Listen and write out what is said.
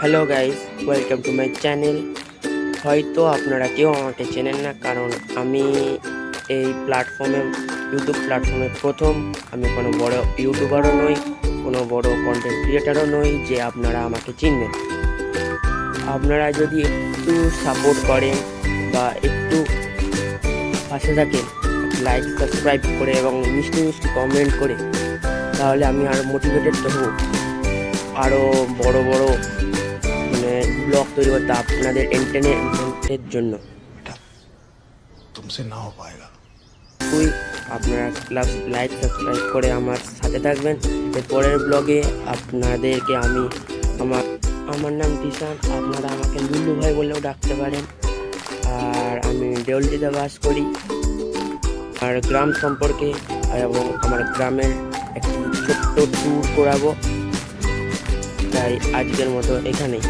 Hello guys, welcome to my channel. হয়তো আপনারা কেউ আমাকে চেনেন না, কারণ আমি এই ইউটিউব প্ল্যাটফর্মে প্রথম। আমি কোনো বড় ইউটিউবারও নই, কোনো বড় কন্টেন্ট ক্রিয়েটারও নই যে আপনারা আমাকে চিনবেন। আপনারা যদি একটু সাপোর্ট করেন বা একটু পাশে থাকেন, লাইক সাবস্ক্রাইব করে এবং মিষ্টি মিষ্টি কমেন্ট করে, তাহলে আমি আরও মোটিভেটেড হব আরও বড় বড় ব্লগ তৈরি করতে আপনাদের এন্টারটেনমেন্টের জন্য। तुमसे ना हो पाएगा। ওই আপনারা লাইক সাবস্ক্রাইব করে আমার সাথে থাকবেন। এর পরের ব্লগে আপনাদেরকে আমি আমার আমার নাম টিশান, আপনারা আমাকে লুল্লু ভাই বলেও ডাকতে পারেন। আর আমি দেউলটিতে বাস করি। আর গ্রাম সম্পর্কে এবং আমার গ্রামের একটি ছোট্ট ট্যুর করাবো। তাই আজকের মতো এখানেই।